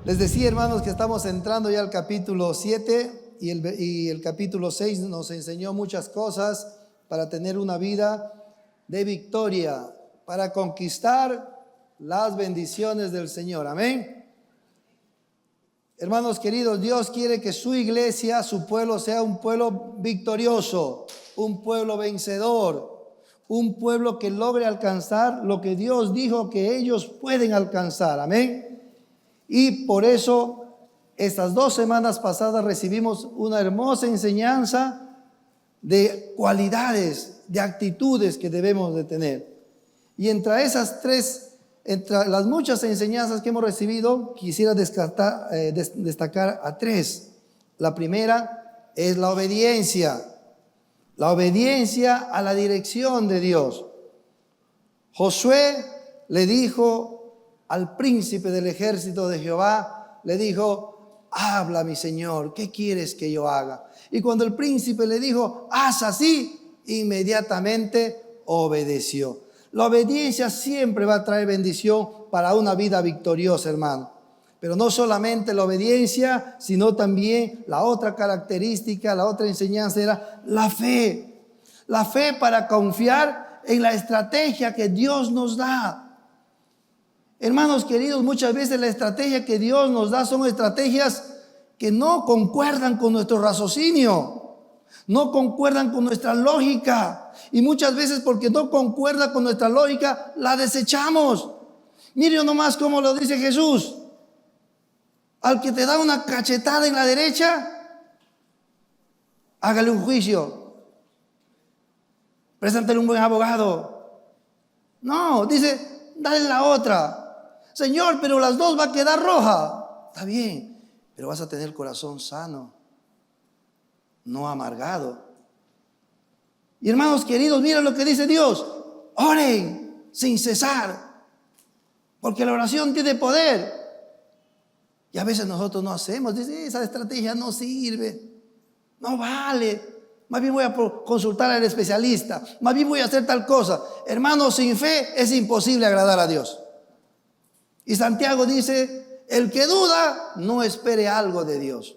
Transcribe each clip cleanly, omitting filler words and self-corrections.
Les decía, hermanos, que estamos entrando ya al capítulo 7 y el capítulo 6 nos enseñó muchas cosas para tener una vida de victoria, para conquistar las bendiciones del Señor. Amén. Hermanos queridos, Dios quiere que su iglesia, su pueblo, sea un pueblo victorioso, un pueblo vencedor, un pueblo que logre alcanzar lo que Dios dijo que ellos pueden alcanzar. Amén. Y por eso, estas 2 semanas pasadas recibimos una hermosa enseñanza de cualidades, de actitudes que debemos de tener. Y entre esas 3, entre las muchas enseñanzas que hemos recibido, quisiera destacar a 3. La primera es la obediencia a la dirección de Dios. Josué le dijo al príncipe del ejército de Jehová, le dijo: habla, mi Señor, ¿qué quieres que yo haga? Y cuando el príncipe le dijo: haz así, inmediatamente obedeció. La obediencia siempre va a traer bendición para una vida victoriosa, hermano. Pero no solamente la obediencia, sino también la otra característica, la otra enseñanza era la fe. La fe para confiar en la estrategia que Dios nos da. Hermanos queridos, muchas veces la estrategia que Dios nos da son estrategias que no concuerdan con nuestro raciocinio, no concuerdan con nuestra lógica. Y muchas veces, porque no concuerda con nuestra lógica, la desechamos. Miren nomás cómo lo dice Jesús: al que te da una cachetada en la derecha, hágale un juicio, preséntale un buen abogado. No, dice, dale la otra. Señor, pero las 2 va a quedar roja. Está bien, pero vas a tener el corazón sano, no amargado. Y hermanos queridos, miren lo que dice Dios: oren sin cesar, porque la oración tiene poder. Y a veces nosotros no hacemos. Dice, esa estrategia no sirve, no vale, más bien voy a consultar al especialista, más bien voy a hacer tal cosa. Hermanos, sin fe es imposible agradar a Dios. Y Santiago dice: el que duda no espere algo de Dios.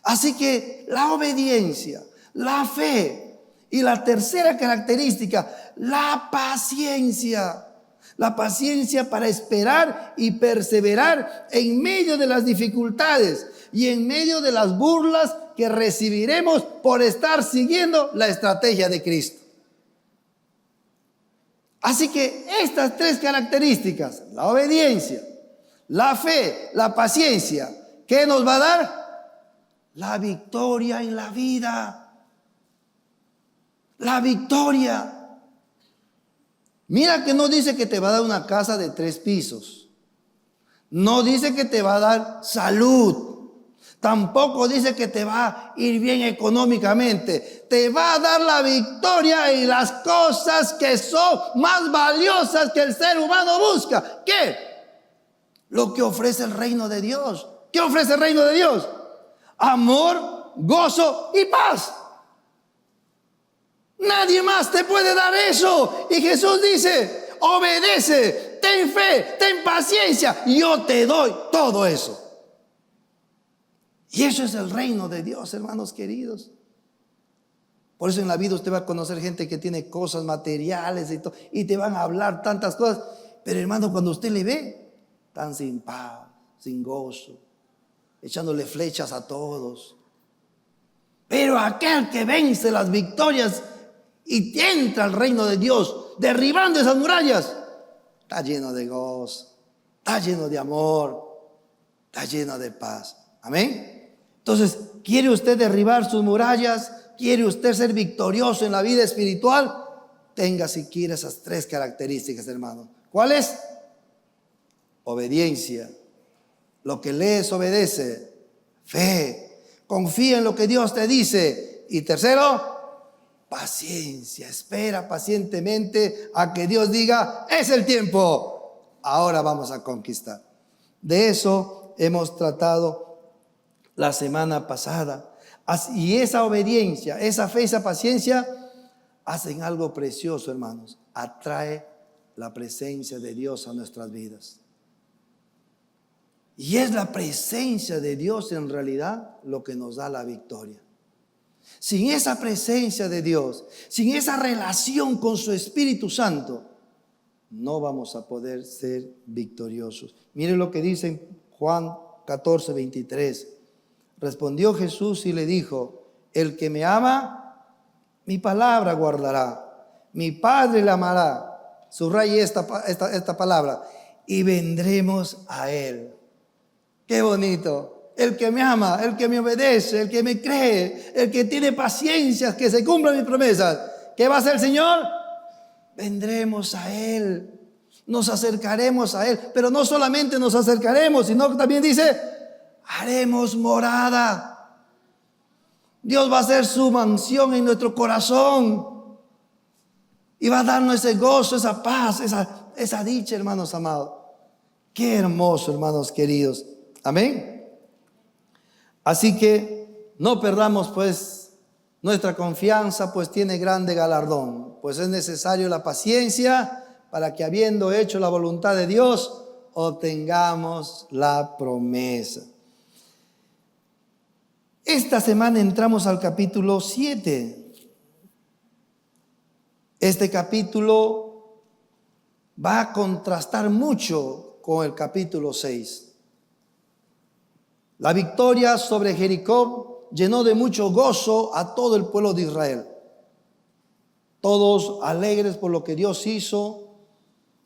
Así que la obediencia, la fe y la tercera característica, la paciencia. La paciencia para esperar y perseverar en medio de las dificultades y en medio de las burlas que recibiremos por estar siguiendo la estrategia de Cristo. Así que estas 3 características, la obediencia, la fe, la paciencia, ¿qué nos va a dar? La victoria en la vida. La victoria. Mira que no dice que te va a dar una casa de 3 pisos. No dice que te va a dar salud. Tampoco dice que te va a ir bien económicamente. Te va a dar la victoria en las cosas que son más valiosas que el ser humano busca. ¿Qué? Lo que ofrece el reino de Dios. ¿Qué ofrece el reino de Dios? Amor, gozo y paz. Nadie más te puede dar eso. Y Jesús dice: obedece, ten fe, ten paciencia, yo te doy todo eso. Y eso es el reino de Dios, hermanos queridos. Por eso en la vida usted va a conocer gente que tiene cosas materiales y todo, y te van a hablar tantas cosas. Pero hermano, cuando usted le ve, tan sin paz, sin gozo, echándole flechas a todos. Pero aquel que vence las victorias y entra al reino de Dios, derribando esas murallas, está lleno de gozo, está lleno de amor, está lleno de paz. Amén. Entonces, ¿quiere usted derribar sus murallas? ¿Quiere usted ser victorioso en la vida espiritual? Tenga siquiera esas 3 características, hermano. ¿Cuáles? Obediencia. Lo que lees, obedece. Fe. Confía en lo que Dios te dice. Y tercero, paciencia. Espera pacientemente a que Dios diga: es el tiempo, ahora vamos a conquistar. De eso hemos tratado la semana pasada. Y esa obediencia, esa fe, esa paciencia hacen algo precioso, hermanos. Atrae la presencia de Dios a nuestras vidas. Y es la presencia de Dios en realidad lo que nos da la victoria. Sin esa presencia de Dios, sin esa relación con su Espíritu Santo, no vamos a poder ser victoriosos. Miren lo que dice en Juan 14, 23. Respondió Jesús y le dijo: el que me ama, mi palabra guardará. Mi Padre le amará. Subraye esta palabra. Y vendremos a Él. Qué bonito. El que me ama, el que me obedece, el que me cree, el que tiene paciencia, que se cumplan mis promesas. ¿Qué va a hacer el Señor? Vendremos a Él, nos acercaremos a Él, pero no solamente nos acercaremos, sino que también dice, haremos morada. Dios va a hacer su mansión en nuestro corazón y va a darnos ese gozo, esa paz, esa dicha, hermanos amados. Qué hermoso, hermanos queridos. Amén. Así que no perdamos pues nuestra confianza, pues tiene grande galardón. Pues es necesario la paciencia para que, habiendo hecho la voluntad de Dios, obtengamos la promesa. Esta semana entramos al capítulo 7. Este capítulo va a contrastar mucho con el capítulo 6. La victoria sobre Jericó llenó de mucho gozo a todo el pueblo de Israel. Todos alegres por lo que Dios hizo.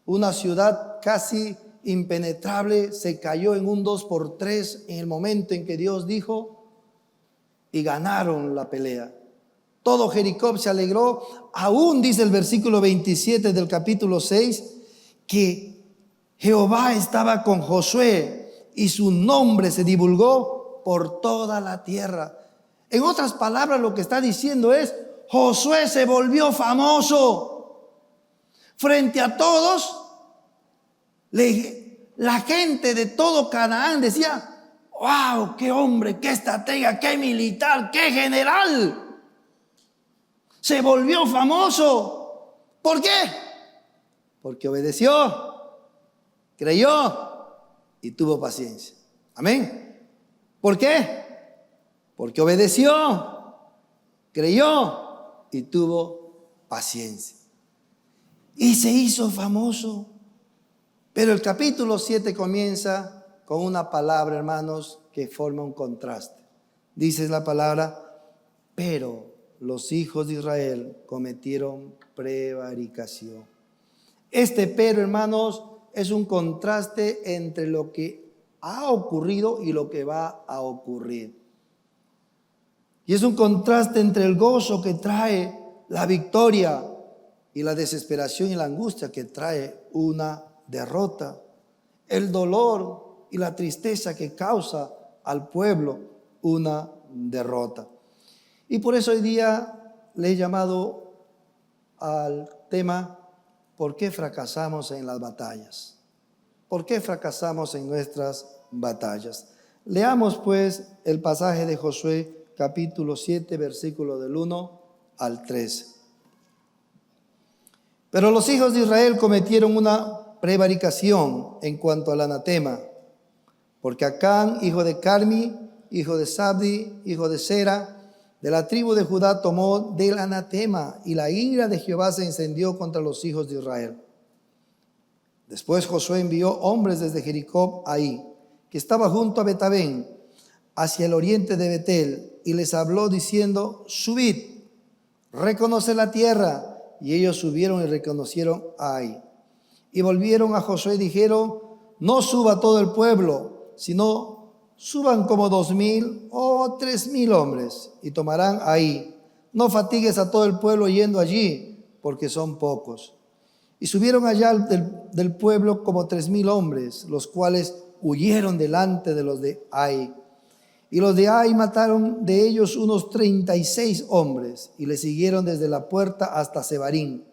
Una ciudad casi impenetrable se cayó en un 2-3 en el momento en que Dios dijo, y ganaron la pelea. Todo Jericó se alegró. Aún dice el versículo 27 del capítulo 6 que Jehová estaba con Josué y su nombre se divulgó por toda la tierra. En otras palabras, lo que está diciendo es, Josué se volvió famoso. Frente a todos, la gente de todo Canaán decía, wow, qué hombre, qué estratega, qué militar, qué general. Se volvió famoso. ¿Por qué? Porque obedeció, creyó y tuvo paciencia. Amén. ¿Por qué? Porque obedeció, creyó y tuvo paciencia. Y se hizo famoso. Pero el capítulo 7 comienza con una palabra, hermanos, que forma un contraste. Dice la palabra, pero los hijos de Israel cometieron prevaricación. Este pero, hermanos, es un contraste entre lo que ha ocurrido y lo que va a ocurrir. Y es un contraste entre el gozo que trae la victoria y la desesperación y la angustia que trae una derrota. El dolor y la tristeza que causa al pueblo una derrota. Y por eso hoy día le he llamado al tema, ¿por qué fracasamos en las batallas? ¿Por qué fracasamos en nuestras batallas? Leamos pues el pasaje de Josué, capítulo 7, versículo del 1 al 13. Pero los hijos de Israel cometieron una prevaricación en cuanto al anatema, porque Acán, hijo de Carmi, hijo de Sabdi, hijo de Sera, de la tribu de Judá, tomó del anatema, y la ira de Jehová se encendió contra los hijos de Israel. Después Josué envió hombres desde Jericó ahí, que estaba junto a Betabén, hacia el oriente de Betel, y les habló diciendo, subid, reconoce la tierra. Y ellos subieron y reconocieron a Ai. Y volvieron a Josué y dijeron, no suba todo el pueblo, sino suban como 2,000 o 3,000 hombres, y tomarán ahí. No fatigues a todo el pueblo yendo allí, porque son pocos. Y subieron allá del pueblo como 3,000 hombres, los cuales huyeron delante de los de Ai. Y los de Ai mataron de ellos unos 36 hombres, y le siguieron desde la puerta hasta Sebarín,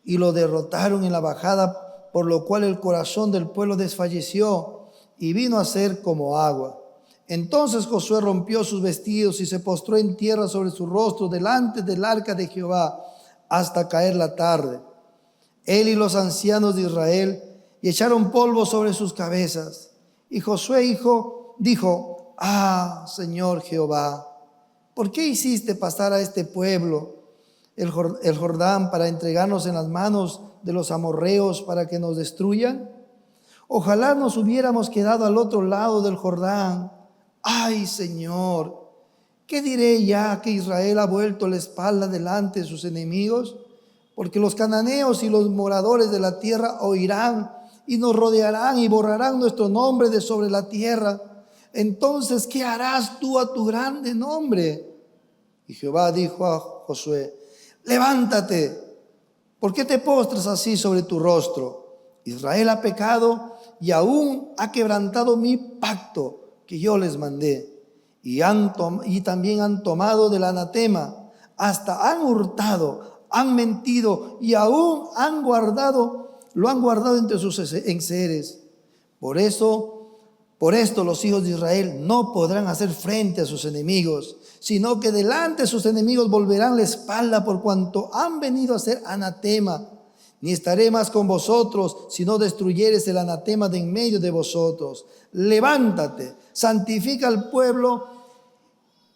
y lo derrotaron en la bajada, por lo cual el corazón del pueblo desfalleció, y vino a ser como agua. Entonces Josué rompió sus vestidos y se postró en tierra sobre su rostro delante del arca de Jehová hasta caer la tarde. Él y los ancianos de Israel, y echaron polvo sobre sus cabezas. Y Josué dijo: ah, Señor Jehová, ¿por qué hiciste pasar a este pueblo el Jordán para entregarnos en las manos de los amorreos para que nos destruyan? Ojalá nos hubiéramos quedado al otro lado del Jordán. Ay, Señor, ¿qué diré ya que Israel ha vuelto la espalda delante de sus enemigos? Porque los cananeos y los moradores de la tierra oirán y nos rodearán y borrarán nuestro nombre de sobre la tierra. Entonces, ¿qué harás tú a tu grande nombre? Y Jehová dijo a Josué: levántate, ¿por qué te postras así sobre tu rostro? Israel ha pecado y aún ha quebrantado mi pacto que yo les mandé. Y también han tomado del anatema, hasta han hurtado, han mentido y aún lo han guardado entre sus enseres. Por esto los hijos de Israel no podrán hacer frente a sus enemigos, sino que delante de sus enemigos volverán la espalda por cuanto han venido a ser anatema. Ni estaré más con vosotros, si no destruyeres el anatema de en medio de vosotros. Levántate, santifica al pueblo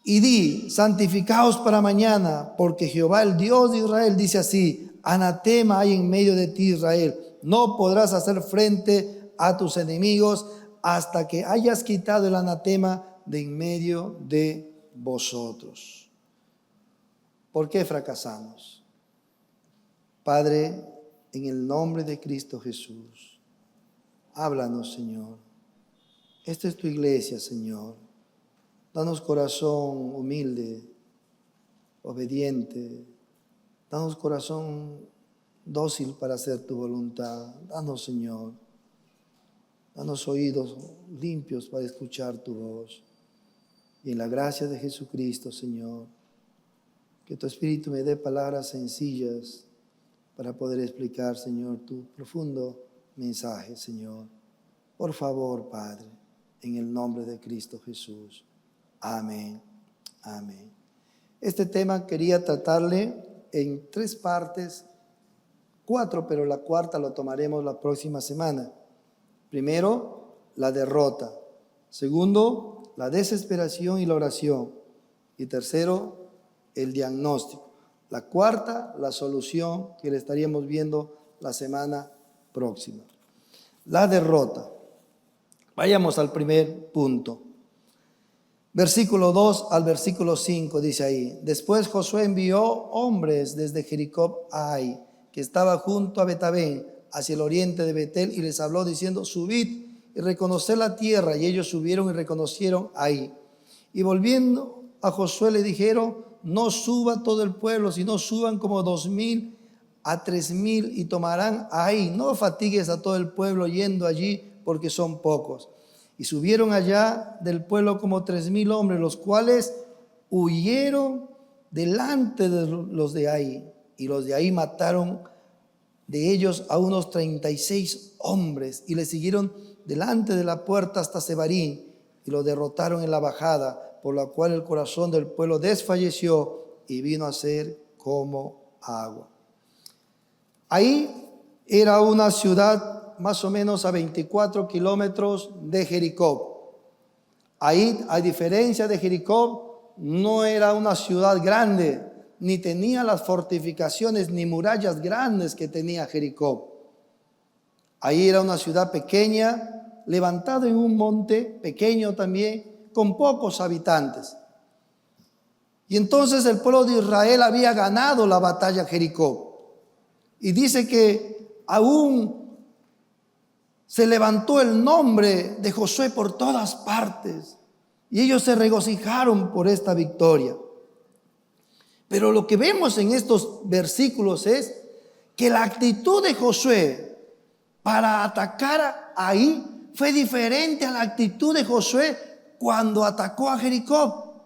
y di: santificaos para mañana, porque Jehová, el Dios de Israel, dice así: anatema hay en medio de ti, Israel. No podrás hacer frente a tus enemigos hasta que hayas quitado el anatema de en medio de vosotros. ¿Por qué fracasamos? Padre, en el nombre de Cristo Jesús, háblanos, Señor. Esta es tu iglesia, Señor. Danos corazón humilde, obediente. Danos corazón dócil para hacer tu voluntad. Danos, Señor. Danos oídos limpios para escuchar tu voz. Y en la gracia de Jesucristo, Señor, que tu Espíritu me dé palabras sencillas para poder explicar, Señor, tu profundo mensaje, Señor. Por favor, Padre, en el nombre de Cristo Jesús. Amén. Amén. Este tema quería tratarle en 3 partes, 4, pero la cuarta lo tomaremos la próxima semana. Primero, la derrota. Segundo, la desesperación y la oración. Y tercero, el diagnóstico. La cuarta, la solución, que le estaríamos viendo la semana próxima. La derrota. Vayamos al primer punto. Versículo 2 al versículo 5 dice ahí: después Josué envió hombres desde Jericó a Ai, que estaba junto a Betabén, hacia el oriente de Betel, y les habló diciendo: subid y reconoced la tierra. Y ellos subieron y reconocieron Ai. Y volviendo a Josué le dijeron: no suba todo el pueblo, sino suban como 2,000 a 3,000 y tomarán Ai. No fatigues a todo el pueblo yendo allí, porque son pocos. Y subieron allá del pueblo como 3,000 hombres, los cuales huyeron delante de los de Ai. Y los de Ai mataron de ellos a unos 36 hombres y le siguieron delante de la puerta hasta Sebarín y lo derrotaron en la bajada, por la cual el corazón del pueblo desfalleció y vino a ser como agua. Ahí era una ciudad más o menos a 24 kilómetros de Jericó. Ahí, a diferencia de Jericó, no era una ciudad grande, ni tenía las fortificaciones ni murallas grandes que tenía Jericó. Ahí era una ciudad pequeña, levantada en un monte pequeño también, con pocos habitantes. Y entonces el pueblo de Israel había ganado la batalla Jericó. Y dice que aún se levantó el nombre de Josué por todas partes. Y ellos se regocijaron por esta victoria. Pero lo que vemos en estos versículos es que la actitud de Josué para atacar ahí fue diferente a la actitud de Josué cuando atacó a Jericó.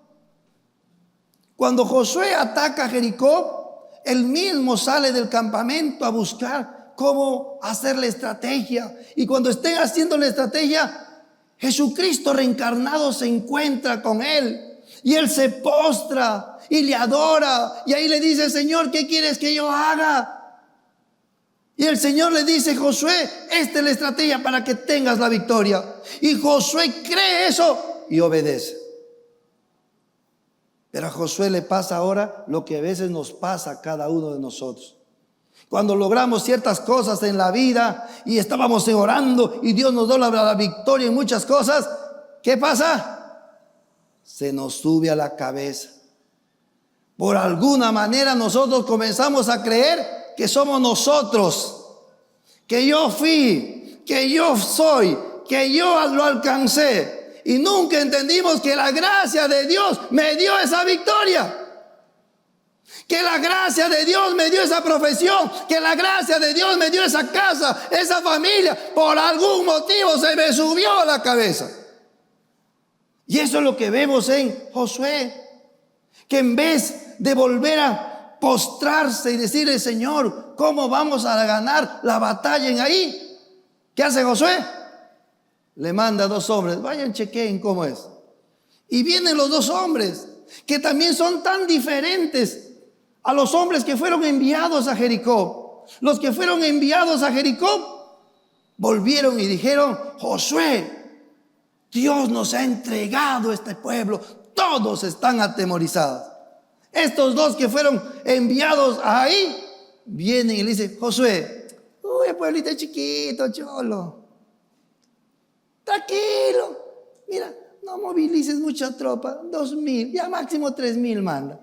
Cuando Josué ataca a Jericó, él mismo sale del campamento a buscar cómo hacer la estrategia. Y cuando estén haciendo la estrategia, Jesucristo reencarnado se encuentra con él. Y él se postra y le adora. Y ahí le dice: Señor, ¿qué quieres que yo haga? Y el Señor le dice: Josué, esta es la estrategia para que tengas la victoria. Y Josué cree eso y obedece. Pero a Josué le pasa ahora lo que a veces nos pasa a cada uno de nosotros. Cuando logramos ciertas cosas en la vida y estábamos orando y Dios nos da la victoria en muchas cosas, ¿qué pasa? Se nos sube a la cabeza. Por alguna manera nosotros comenzamos a creer que somos nosotros, que yo fui, que yo soy, que yo lo alcancé. Y nunca entendimos que la gracia de Dios me dio esa victoria. Que la gracia de Dios me dio esa profesión, que la gracia de Dios me dio esa casa, esa familia. Por algún motivo se me subió a la cabeza. Y eso es lo que vemos en Josué, que en vez de volver a postrarse y decirle: Señor, ¿cómo vamos a ganar la batalla en ahí? ¿Qué hace Josué? Le manda 2 hombres, vayan, chequeen cómo es. Y vienen los 2 hombres, que también son tan diferentes a los hombres que fueron enviados a Jericó. Los que fueron enviados a Jericó volvieron y dijeron: Josué, Dios nos ha entregado este pueblo. Todos están atemorizados. Estos 2 que fueron enviados ahí vienen y le dicen: Josué, uy, el pueblito es chiquito, cholo, tranquilo, mira, no movilices mucha tropa, 2,000, ya máximo 3,000 manda.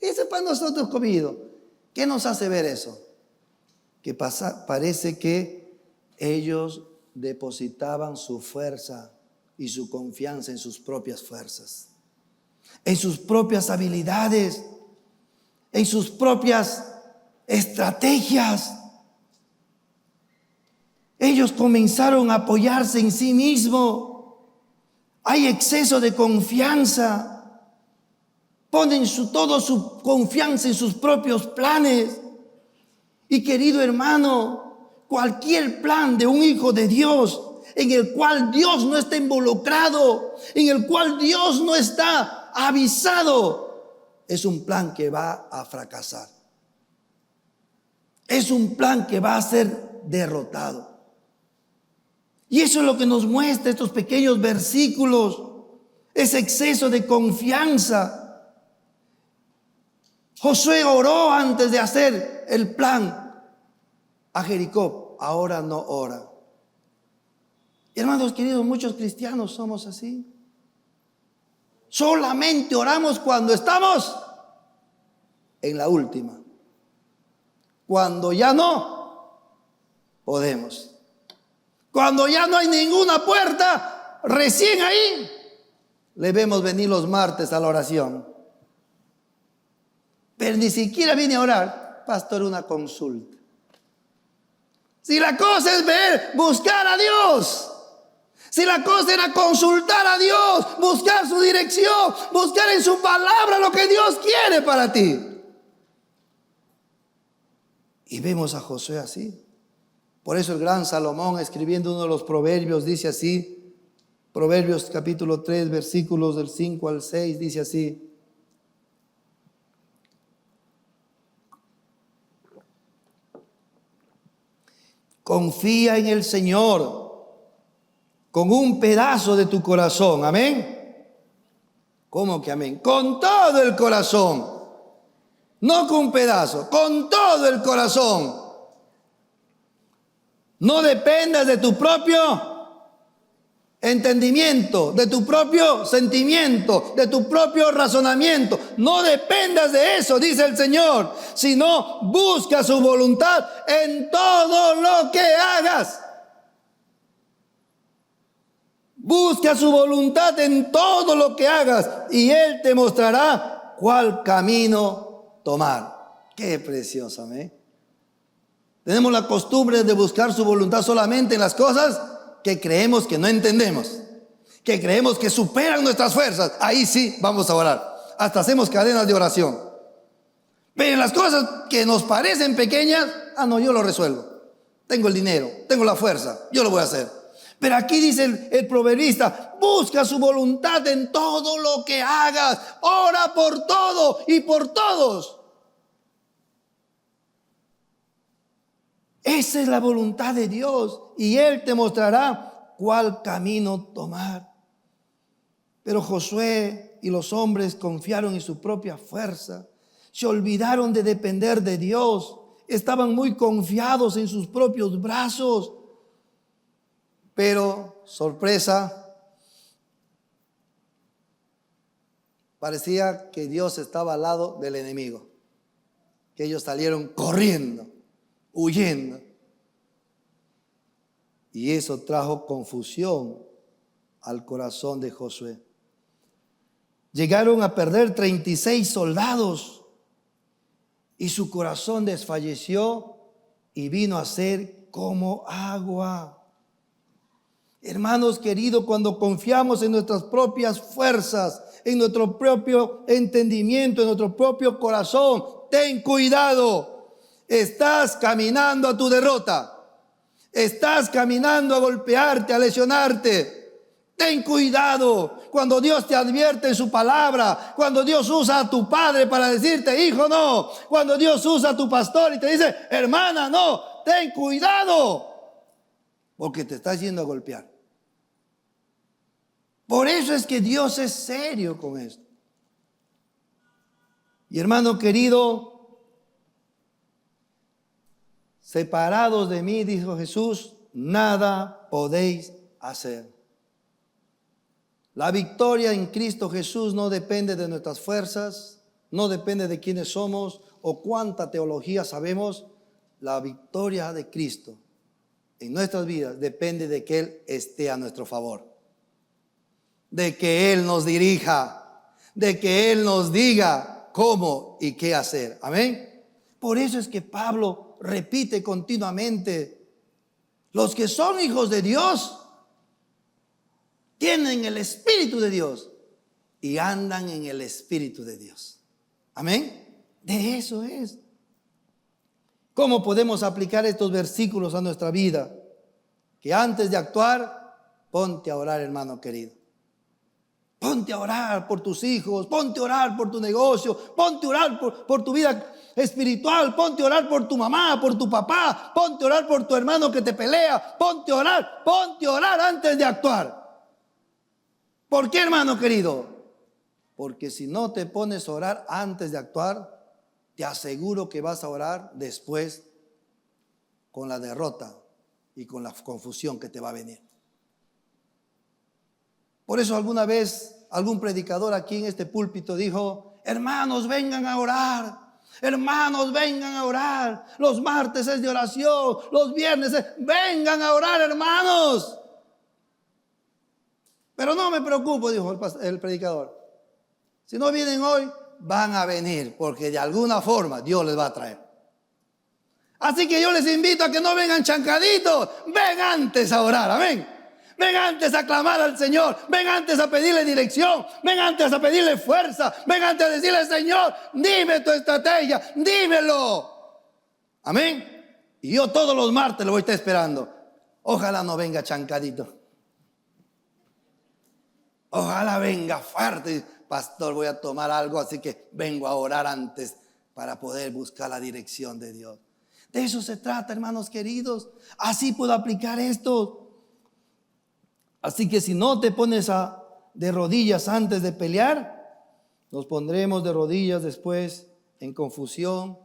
Eso es para nosotros comido. ¿Qué nos hace ver eso? Que parece que ellos depositaban su fuerza y su confianza en sus propias fuerzas, en sus propias habilidades, en sus propias estrategias. Ellos comenzaron a apoyarse en sí mismos. Hay exceso de confianza. Ponen toda su confianza en sus propios planes. Y querido hermano, cualquier plan de un hijo de Dios en el cual Dios no está involucrado, en el cual Dios no está avisado, es un plan que va a fracasar. Es un plan que va a ser derrotado. Y eso es lo que nos muestra estos pequeños versículos, ese exceso de confianza. Josué oró antes de hacer el plan a Jericó, ahora no ora. Hermanos queridos, muchos cristianos somos así. Solamente oramos cuando estamos en la última. Cuando ya no podemos. Cuando ya no hay ninguna puerta, recién ahí le vemos venir los martes a la oración. Pero ni siquiera viene a orar, pastor, una consulta. Si la cosa es buscar a Dios, si la cosa era consultar a Dios, buscar su dirección, buscar en su palabra lo que Dios quiere para ti. Y vemos a Josué así. Por eso el gran Salomón, escribiendo uno de los proverbios, dice así, Proverbios capítulo 3, versículos del 5 al 6, dice así: confía en el Señor con un pedazo de tu corazón. Amén. ¿Cómo que amén? Con todo el corazón. No con un pedazo, con todo el corazón. No dependas de tu propio entendimiento, de tu propio sentimiento, de tu propio razonamiento. No dependas de eso, dice el Señor, sino busca su voluntad en todo lo que hagas. Busca su voluntad en todo lo que hagas y Él te mostrará cuál camino tomar. Qué precioso, ¿eh? Tenemos la costumbre de buscar su voluntad solamente en las cosas que creemos que no entendemos, que creemos que superan nuestras fuerzas. Ahí sí vamos a orar. Hasta hacemos cadenas de oración. Pero en las cosas que nos parecen pequeñas, no, yo lo resuelvo. Tengo el dinero, tengo la fuerza, yo lo voy a hacer. Pero aquí dice el proverbista: busca su voluntad en todo lo que hagas. Ora por todo y por todos. Esa es la voluntad de Dios y Él te mostrará cuál camino tomar. Pero Josué y los hombres confiaron en su propia fuerza. Se olvidaron de depender de Dios. Estaban muy confiados en sus propios brazos. Pero, sorpresa, parecía que Dios estaba al lado del enemigo. Que ellos salieron corriendo, huyendo. Y eso trajo confusión al corazón de Josué. Llegaron a perder 36 soldados y su corazón desfalleció y vino a ser como agua. Hermanos queridos, cuando confiamos en nuestras propias fuerzas, en nuestro propio entendimiento, en nuestro propio corazón, ten cuidado. Estás caminando a tu derrota. Estás caminando a golpearte, a lesionarte. Ten cuidado cuando Dios te advierte en su palabra, cuando Dios usa a tu padre para decirte, hijo, no. Cuando Dios usa a tu pastor y te dice, hermana, no. Ten cuidado, porque te estás yendo a golpear. Por eso es que Dios es serio con esto. Y hermano querido, separados de mí, dijo Jesús, nada podéis hacer. La victoria en Cristo Jesús no depende de nuestras fuerzas, no depende de quiénes somos o cuánta teología sabemos. La victoria de Cristo en nuestras vidas depende de que Él esté a nuestro favor, de que Él nos dirija, de que Él nos diga cómo y qué hacer. Amén. Por eso es que Pablo repite continuamente, los que son hijos de Dios tienen el Espíritu de Dios y andan en el Espíritu de Dios. Amén. De eso es. ¿Cómo podemos aplicar estos versículos a nuestra vida? Que antes de actuar, ponte a orar, hermano querido. Ponte a orar por tus hijos, ponte a orar por tu negocio, ponte a orar por tu vida espiritual, ponte a orar por tu mamá, por tu papá, ponte a orar por tu hermano que te pelea, ponte a orar antes de actuar. ¿Por qué, hermano querido? Porque si no te pones a orar antes de actuar, te aseguro que vas a orar después con la derrota y con la confusión que te va a venir. Por eso alguna vez algún predicador aquí en este púlpito dijo, hermanos, vengan a orar. Hermanos, vengan a orar. Los martes es de oración, los viernes es, vengan a orar, hermanos. Pero no me preocupo, dijo el predicador. Si no vienen hoy, van a venir, porque de alguna forma Dios les va a traer. Así que yo les invito a que no vengan chancaditos, ven antes a orar, amén. Ven antes a clamar al Señor, ven antes a pedirle dirección, ven antes a pedirle fuerza, ven antes a decirle, Señor, dime tu estrategia, dímelo. Amén. Y yo todos los martes lo voy a estar esperando. Ojalá no venga chancadito. Ojalá venga fuerte. Pastor, voy a tomar algo, así que vengo a orar antes para poder buscar la dirección de Dios. De eso se trata, hermanos queridos. Así puedo aplicar esto. Así que si no te pones de rodillas antes de pelear, nos pondremos de rodillas después en confusión,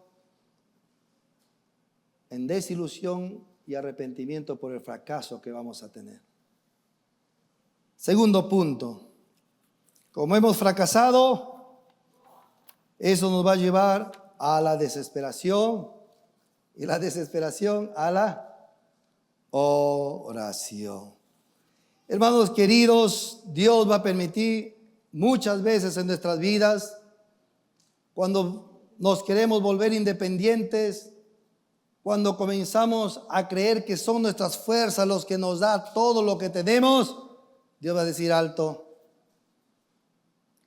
en desilusión y arrepentimiento por el fracaso que vamos a tener. Segundo punto. Como hemos fracasado, eso nos va a llevar a la desesperación y la desesperación a la oración. Hermanos queridos, Dios va a permitir muchas veces en nuestras vidas, cuando nos queremos volver independientes, cuando comenzamos a creer que son nuestras fuerzas los que nos da todo lo que tenemos, Dios va a decir alto.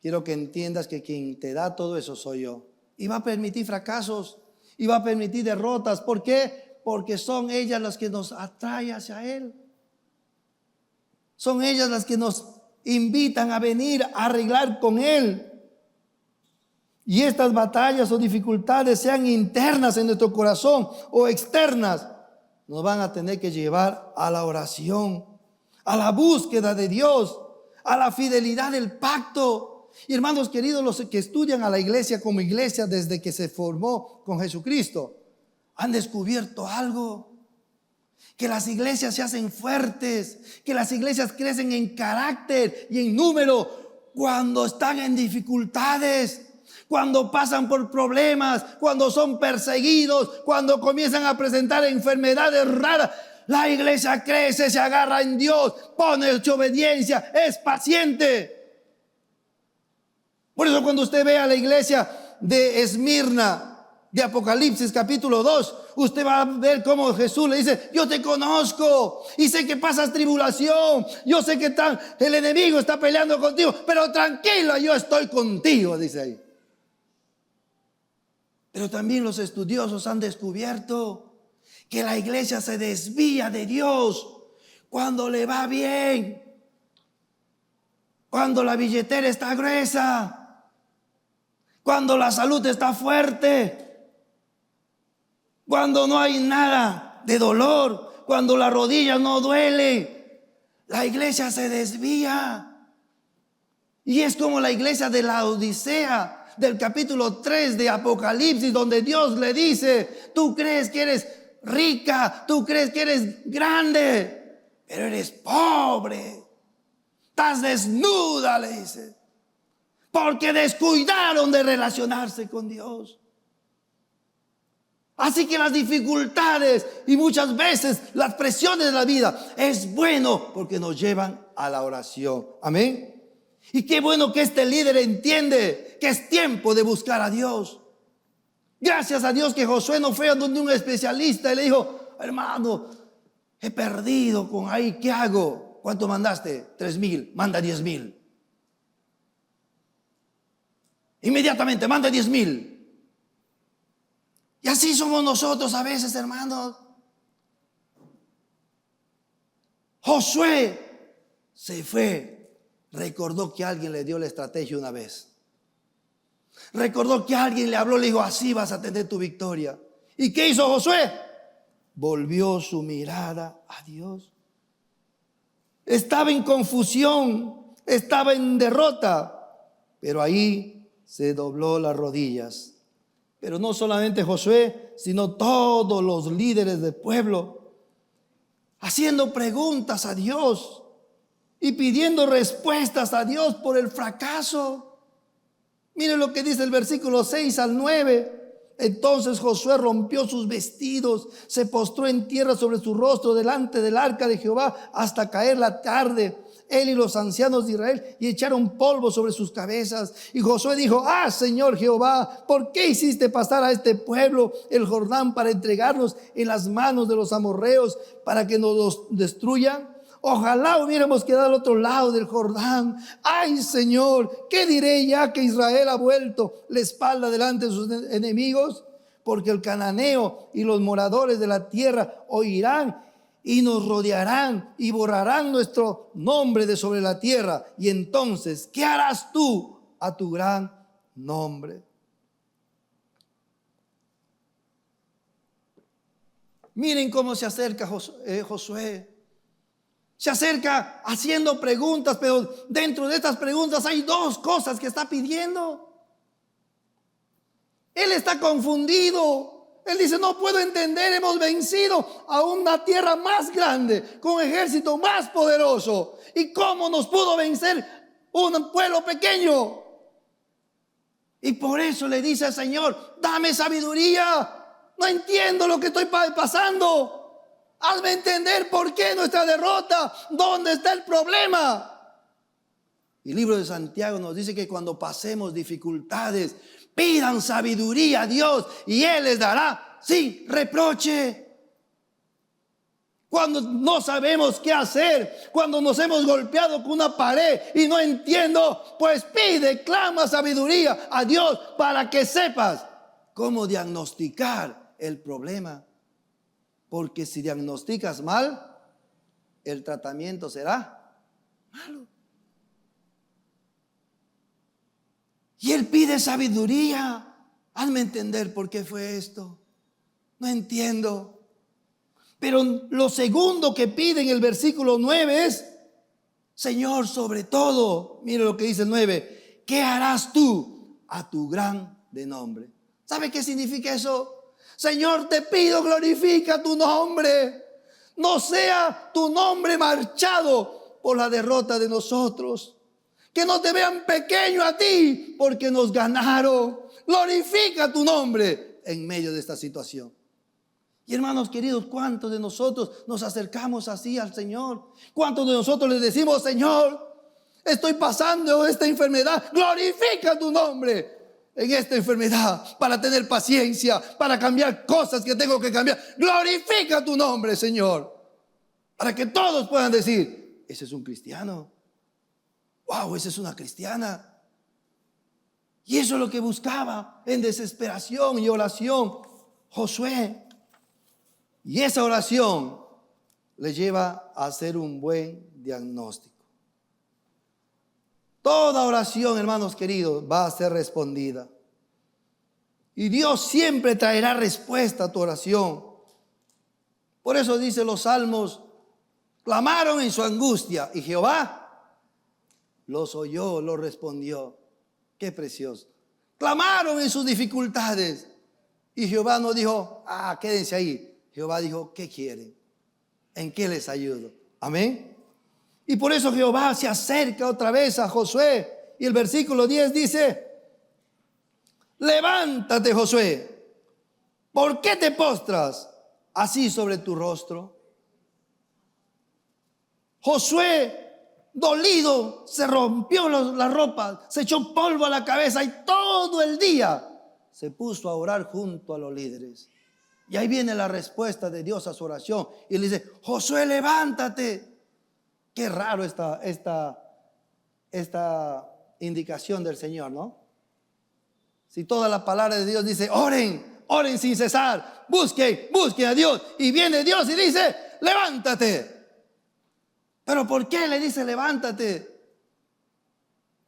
Quiero que entiendas que quien te da todo eso soy yo. Y va a permitir fracasos. Y va a permitir derrotas. ¿Por qué? Porque son ellas las que nos atraen hacia Él. Son ellas las que nos invitan a venir a arreglar con Él. Y estas batallas o dificultades, sean internas en nuestro corazón o externas, nos van a tener que llevar a la oración, a la búsqueda de Dios, a la fidelidad del pacto. Y hermanos queridos, los que estudian a la iglesia como iglesia desde que se formó con Jesucristo, han descubierto algo: que las iglesias se hacen fuertes, que las iglesias crecen en carácter y en número cuando están en dificultades, cuando pasan por problemas, cuando son perseguidos, cuando comienzan a presentar enfermedades raras. La iglesia crece, se agarra en Dios, pone obediencia, es paciente. Por eso cuando usted ve a la iglesia de Esmirna, de Apocalipsis capítulo 2, usted va a ver cómo Jesús le dice: yo te conozco y sé que pasas tribulación, yo sé que el enemigo está peleando contigo, pero tranquilo, yo estoy contigo, dice ahí. Pero también los estudiosos han descubierto que la iglesia se desvía de Dios cuando le va bien, cuando la billetera está gruesa, cuando la salud está fuerte, cuando no hay nada de dolor, cuando la rodilla no duele. La iglesia se desvía. Y es como la iglesia de la Odisea, del capítulo 3 de Apocalipsis, donde Dios le dice: tú crees que eres rica, tú crees que eres grande, pero eres pobre, estás desnuda, le dice, porque descuidaron de relacionarse con Dios. Así que las dificultades y muchas veces las presiones de la vida es bueno porque nos llevan a la oración. Amén. Y qué bueno que este líder entiende que es tiempo de buscar a Dios. Gracias a Dios que Josué no fue a donde un especialista y le dijo: hermano, he perdido con ahí, ¿qué hago? ¿Cuánto mandaste? 3,000, manda 10,000. Inmediatamente, manda 10,000. Y así somos nosotros a veces, hermanos. Josué se fue, recordó que alguien le dio la estrategia una vez. Recordó que alguien le habló, le dijo: así vas a tener tu victoria. ¿Y qué hizo Josué? Volvió su mirada a Dios. Estaba en confusión, estaba en derrota, pero ahí se dobló las rodillas. Pero no solamente Josué, sino todos los líderes del pueblo, haciendo preguntas a Dios y pidiendo respuestas a Dios por el fracaso. Miren lo que dice el versículo 6 al 9. Entonces Josué rompió sus vestidos, se postró en tierra sobre su rostro delante del arca de Jehová hasta caer la tarde. Él y los ancianos de Israel, y echaron polvo sobre sus cabezas. Y Josué dijo: ah, Señor Jehová, ¿por qué hiciste pasar a este pueblo el Jordán para entregarnos en las manos de los amorreos para que nos los destruyan? Ojalá hubiéramos quedado al otro lado del Jordán. Ay, Señor, ¿qué diré ya que Israel ha vuelto la espalda delante de sus enemigos? Porque el cananeo y los moradores de la tierra oirán y nos rodearán y borrarán nuestro nombre de sobre la tierra. Y entonces, ¿qué harás tú a tu gran nombre? Miren cómo se acerca Josué. Se acerca haciendo preguntas, pero dentro de estas preguntas hay dos cosas que está pidiendo. Él está confundido. Él dice: no puedo entender, hemos vencido a una tierra más grande, con ejército más poderoso. ¿Y cómo nos pudo vencer un pueblo pequeño? Y por eso le dice al Señor: dame sabiduría, no entiendo lo que estoy pasando. Hazme entender por qué nuestra derrota, dónde está el problema. Y el libro de Santiago nos dice que cuando pasemos dificultades, pidan sabiduría a Dios y Él les dará sin reproche. Cuando no sabemos qué hacer, cuando nos hemos golpeado con una pared y no entiendo, pues pide, clama sabiduría a Dios para que sepas cómo diagnosticar el problema. Porque si diagnosticas mal, el tratamiento será malo. Y él pide sabiduría. Hazme entender por qué fue esto. No entiendo. Pero lo segundo que pide en el versículo 9 es, Señor, sobre todo, mire lo que dice el 9, ¿qué harás tú a tu grande nombre? ¿Sabe qué significa eso? Señor, te pido, glorifica tu nombre. No sea tu nombre marchado por la derrota de nosotros. Que no te vean pequeño a ti porque nos ganaron. Glorifica tu nombre en medio de esta situación. Y hermanos queridos, ¿cuántos de nosotros nos acercamos así al Señor? ¿Cuántos de nosotros le decimos, Señor, estoy pasando esta enfermedad, glorifica tu nombre en esta enfermedad para tener paciencia, para cambiar cosas que tengo que cambiar? Glorifica tu nombre, Señor, para que todos puedan decir, ese es un cristiano. Wow, esa es una cristiana. Y eso es lo que buscaba en desesperación y oración Josué. Y esa oración le lleva a hacer un buen diagnóstico. Toda oración, hermanos queridos, va a ser respondida. Y Dios siempre traerá respuesta a tu oración. Por eso dice los salmos, clamaron en su angustia y Jehová los oyó, los respondió. Qué precioso. Clamaron en sus dificultades y Jehová no dijo, quédense ahí. Jehová dijo, ¿qué quieren? ¿En qué les ayudo? Amén. Y por eso Jehová se acerca otra vez a Josué. Y el versículo 10 dice, levántate, Josué. ¿Por qué te postras así sobre tu rostro? Josué, dolido, se rompió la ropa, se echó polvo a la cabeza y todo el día se puso a orar junto a los líderes. Y ahí viene la respuesta de Dios a su oración. Y le dice, Josué, levántate. Qué raro esta indicación del Señor, ¿no? Si toda la palabra de Dios dice, oren, oren sin cesar, busquen a Dios. Y viene Dios y dice, levántate. Pero ¿por qué le dice levántate?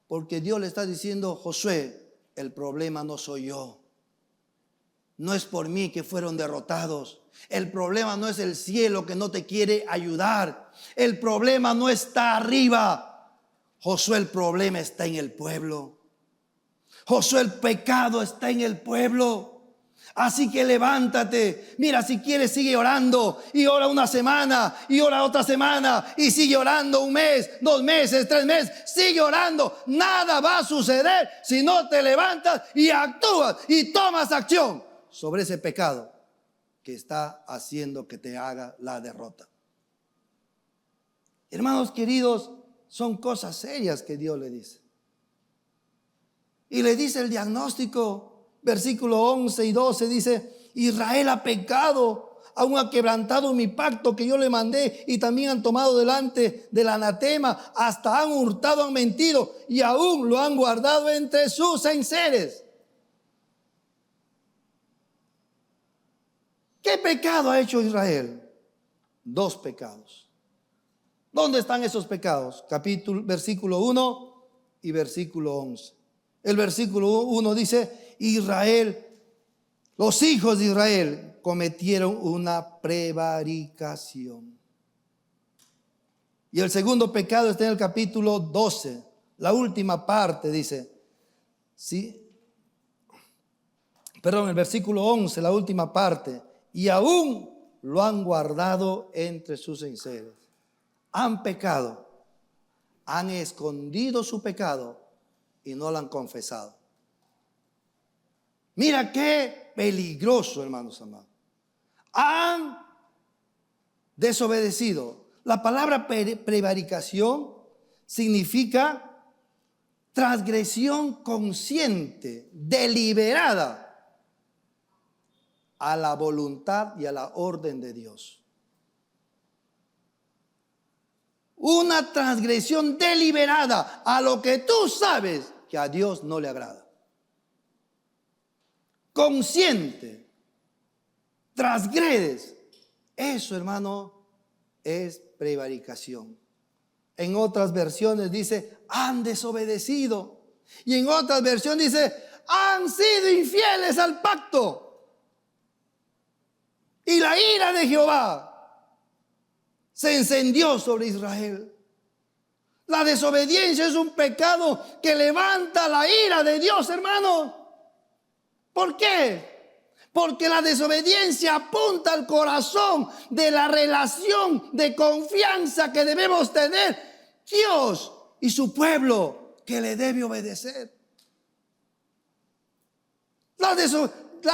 Porque Dios le está diciendo, Josué, el problema no soy yo. No es por mí que fueron derrotados. El problema no es el cielo que no te quiere ayudar. El problema no está arriba. Josué, el problema está en el pueblo. Josué, el pecado está en el pueblo. Así que levántate. Mira, si quieres sigue orando. Y ora una semana. Y ora otra semana. Y sigue orando un mes, 2 meses, 3 meses. Sigue orando. Nada va a suceder si no te levantas y actúas y tomas acción sobre ese pecado que está haciendo que te haga la derrota. Hermanos queridos, son cosas serias que Dios le dice. Y le dice el diagnóstico, versículo 11 y 12, dice, Israel ha pecado, aún ha quebrantado mi pacto que yo le mandé, y también han tomado delante del anatema, hasta han hurtado, han mentido, y aún lo han guardado entre sus enseres. ¿Qué pecado ha hecho Israel? 2 pecados. ¿Dónde están esos pecados? Versículo 1 y versículo 11. El versículo 1 dice, los hijos de Israel cometieron una prevaricación. Y el segundo pecado está en el capítulo 12, la última parte dice, el versículo 11, la última parte. Y aún lo han guardado entre sus enseres. Han pecado, han escondido su pecado y no lo han confesado. Mira qué peligroso, hermanos amados. Han desobedecido. La palabra prevaricación significa transgresión consciente, deliberada a la voluntad y a la orden de Dios. Una transgresión deliberada a lo que tú sabes que a Dios no le agrada. Consciente, transgredes. Eso, hermano, es prevaricación. En otras versiones dice, han desobedecido. Y en otras versiones dice, han sido infieles al pacto. Y la ira de Jehová se encendió sobre Israel. La desobediencia es un pecado que levanta la ira de Dios, hermano. ¿Por qué? Porque la desobediencia apunta al corazón de la relación de confianza que debemos tener Dios y su pueblo, que le debe obedecer. La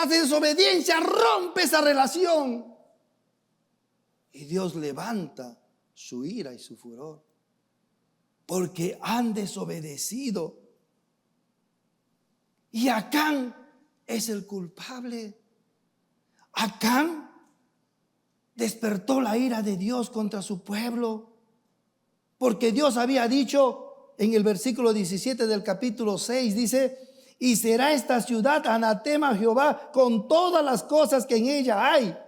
desobediencia rompe esa relación y Dios levanta su ira y su furor porque han desobedecido. Y Acán es el culpable. Acán despertó la ira de Dios contra su pueblo, porque Dios había dicho en el versículo 17 del capítulo 6, dice: y será esta ciudad anatema a Jehová con todas las cosas que en ella hay.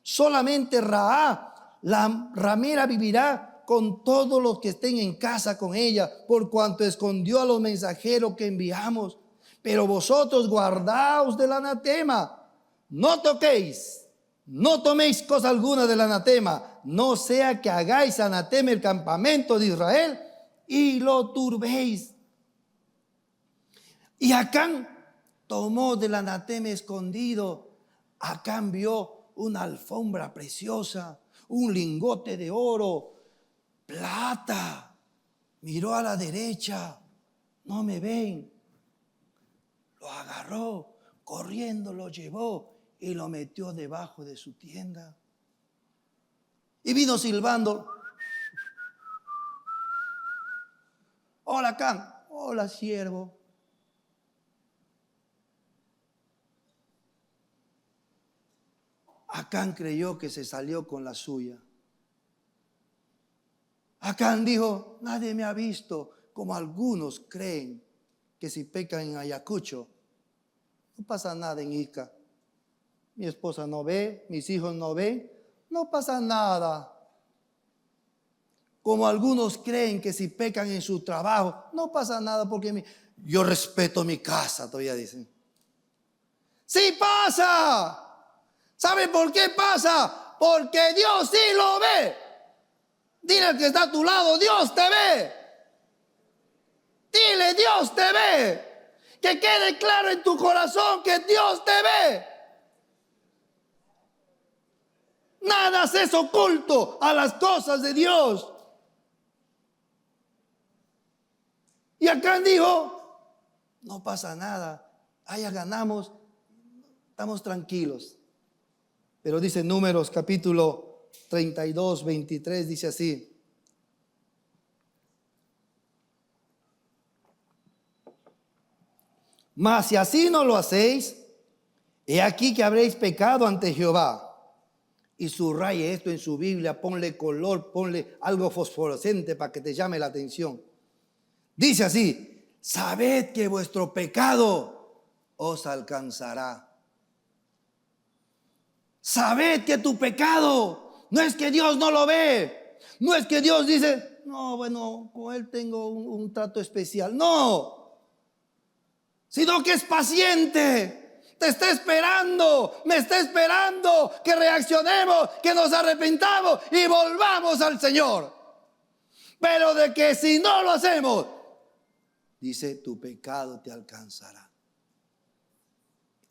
Solamente Rahab, la ramera, vivirá con todos los que estén en casa con ella, por cuanto escondió a los mensajeros que enviamos. Pero vosotros guardaos del anatema, no toquéis, no toméis cosa alguna del anatema, no sea que hagáis anatema el campamento de Israel y lo turbéis. Y Acán tomó del anatema escondido. Acán vio una alfombra preciosa, un lingote de oro, plata. Miró a la derecha, no me ven. Lo agarró, corriendo lo llevó y lo metió debajo de su tienda. Y vino silbando: hola, Acán. Hola, siervo. Acán creyó que se salió con la suya. Acán dijo: nadie me ha visto, como algunos creen que si pecan en Ayacucho no pasa nada en Ica. Mi esposa no ve, mis hijos no ven, no pasa nada. Como algunos creen que si pecan en su trabajo no pasa nada, porque yo respeto mi casa, todavía dicen. ¡Sí pasa! ¿Sabe por qué pasa? Porque Dios sí lo ve. Dile al que está a tu lado: Dios te ve. Dile: Dios te ve. Que quede claro en tu corazón que Dios te ve. Nada es oculto a las cosas de Dios. Y Acán dijo: no pasa nada, allá ganamos, estamos tranquilos. Pero dice Números capítulo 32, 23, dice así: mas si así no lo hacéis, he aquí que habréis pecado ante Jehová. Y subraye esto en su Biblia, ponle color, ponle algo fosforescente para que te llame la atención. Dice así: sabed que vuestro pecado os alcanzará. Sabed que tu pecado, no es que Dios no lo ve, no es que Dios dice: no, bueno, con él tengo un trato especial. No, sino que es paciente. Te está esperando, me está esperando que reaccionemos, que nos arrepentamos y volvamos al Señor. Pero de que si no lo hacemos, dice: tu pecado te alcanzará.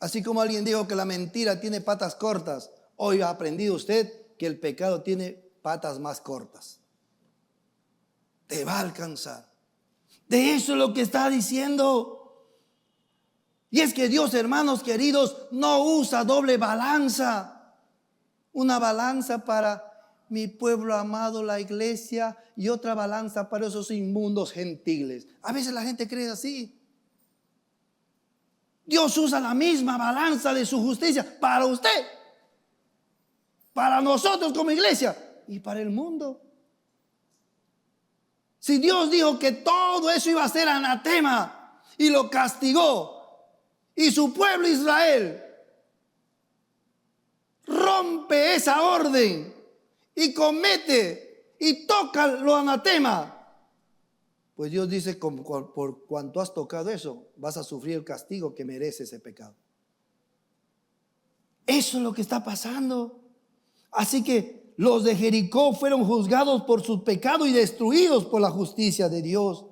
Así como alguien dijo que la mentira tiene patas cortas, hoy ha aprendido usted que el pecado tiene patas más cortas. Te va a alcanzar. De eso es lo que está diciendo. Y es que Dios, hermanos queridos, no usa doble balanza. Una balanza para mi pueblo amado, la iglesia, y otra balanza para esos inmundos gentiles. A veces la gente cree así. Dios usa la misma balanza de su justicia para usted, para nosotros como iglesia y para el mundo. Si Dios dijo que todo eso iba a ser anatema y lo castigó, y su pueblo Israel rompe esa orden y comete y toca lo anatema, pues Dios dice: por cuanto has tocado eso, vas a sufrir el castigo que merece ese pecado. Eso es lo que está pasando. Así que los de Jericó fueron juzgados por sus pecados y destruidos por la justicia de Dios.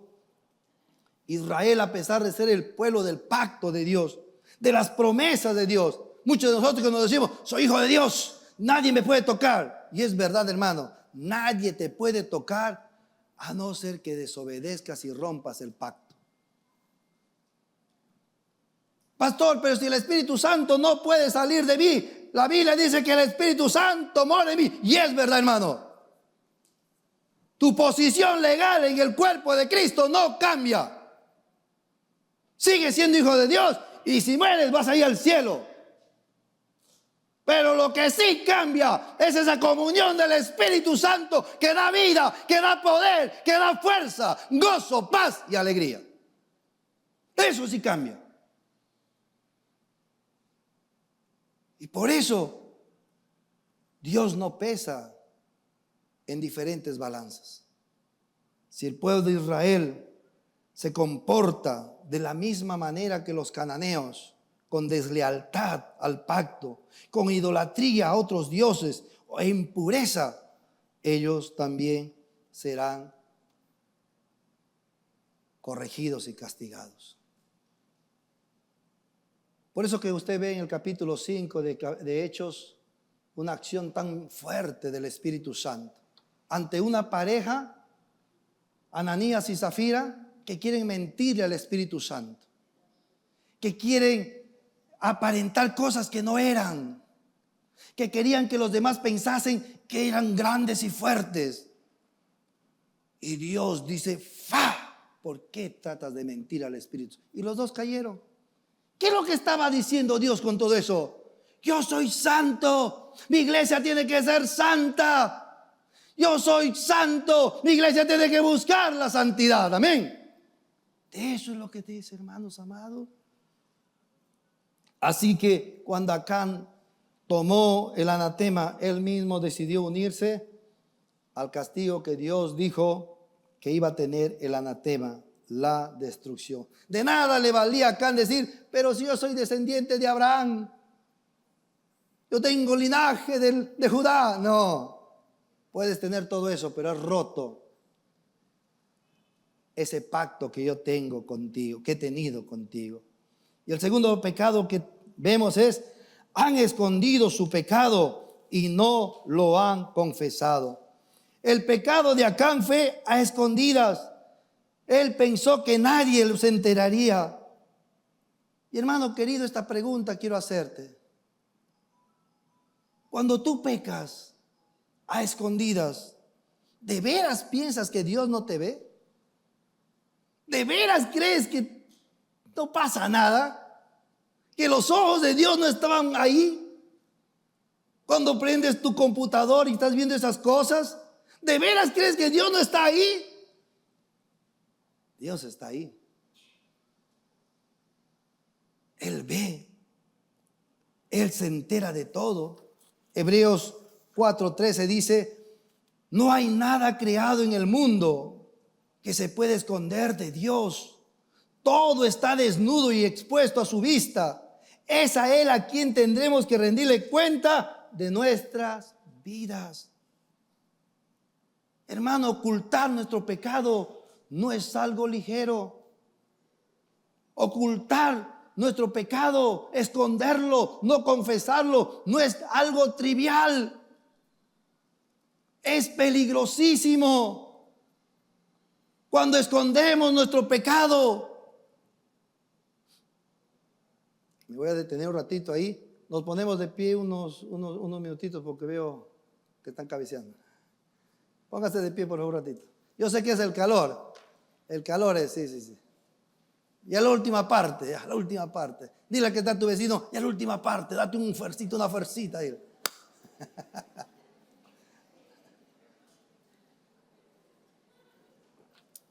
Israel, a pesar de ser el pueblo del pacto de Dios, de las promesas de Dios, muchos de nosotros que nos decimos, soy hijo de Dios, nadie me puede tocar. Y es verdad, hermano, nadie te puede tocar a no ser que desobedezcas y rompas el pacto. Pastor, pero si el Espíritu Santo no puede salir de mí, la Biblia dice que el Espíritu Santo mora en mí. Y es verdad, hermano. Tu posición legal en el cuerpo de Cristo no cambia. Sigue siendo hijo de Dios y si mueres vas a ir al cielo. Pero lo que sí cambia es esa comunión del Espíritu Santo que da vida, que da poder, que da fuerza, gozo, paz y alegría. Eso sí cambia. Y por eso Dios no pesa en diferentes balanzas. Si el pueblo de Israel se comporta de la misma manera que los cananeos, con deslealtad al pacto, con idolatría a otros dioses e impureza, ellos también serán corregidos y castigados. Por eso que usted ve en el capítulo 5 de Hechos una acción tan fuerte del Espíritu Santo ante una pareja, Ananías y Zafira, que quieren mentirle al Espíritu Santo, que quieren aparentar cosas que no eran, que querían que los demás pensasen que eran grandes y fuertes. Y Dios dice, ¡fa! ¿Por qué tratas de mentir al Espíritu? Y los dos cayeron. ¿Qué es lo que estaba diciendo Dios con todo eso? Yo soy santo, mi iglesia tiene que ser santa. Yo soy santo, mi iglesia tiene que buscar la santidad. Amén. Eso es lo que te dice, hermanos amados. Así que cuando Acán tomó el anatema, él mismo decidió unirse al castigo que Dios dijo que iba a tener el anatema, la destrucción. De nada le valía a Acán decir, pero si yo soy descendiente de Abraham, yo tengo linaje de Judá. No, puedes tener todo eso, pero has roto ese pacto que yo tengo contigo, que he tenido contigo. Y el segundo pecado que vemos es, han escondido su pecado y no lo han confesado. El pecado de Acán fue a escondidas. Él pensó que nadie se enteraría. Y hermano querido, esta pregunta quiero hacerte. Cuando tú pecas a escondidas, ¿de veras piensas que Dios no te ve? ¿De veras crees que no pasa nada? ¿Que los ojos de Dios no estaban ahí? Cuando prendes tu computador y estás viendo esas cosas, ¿de veras crees que Dios no está ahí? Dios está ahí. Él ve. Él se entera de todo. Hebreos 4:13 dice, no hay nada creado en el mundo que se pueda esconder de Dios. Todo está desnudo y expuesto a su vista. Es a Él a quien tendremos que rendirle cuenta de nuestras vidas. Hermano, ocultar nuestro pecado no es algo ligero. Ocultar nuestro pecado, esconderlo, no confesarlo, no es algo trivial. Es peligrosísimo. Cuando escondemos nuestro pecado. Me voy a detener un ratito ahí. Nos ponemos de pie unos minutitos porque veo que están cabeceando. Póngase de pie por un ratito. Yo sé que es el calor. El calor es, sí. Y a la última parte, Dile que está a tu vecino, y a la última parte, date un fuercito, una fuercita. Dile.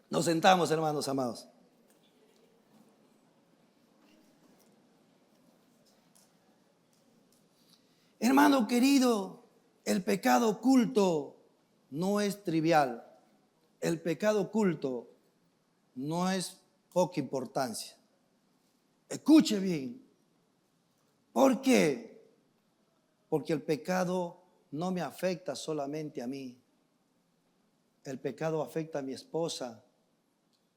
Nos sentamos, hermanos amados. Hermano querido, el pecado oculto no es trivial. El pecado oculto no es poca importancia. Escuche bien. ¿Por qué? Porque el pecado no me afecta solamente a mí. El pecado afecta a mi esposa,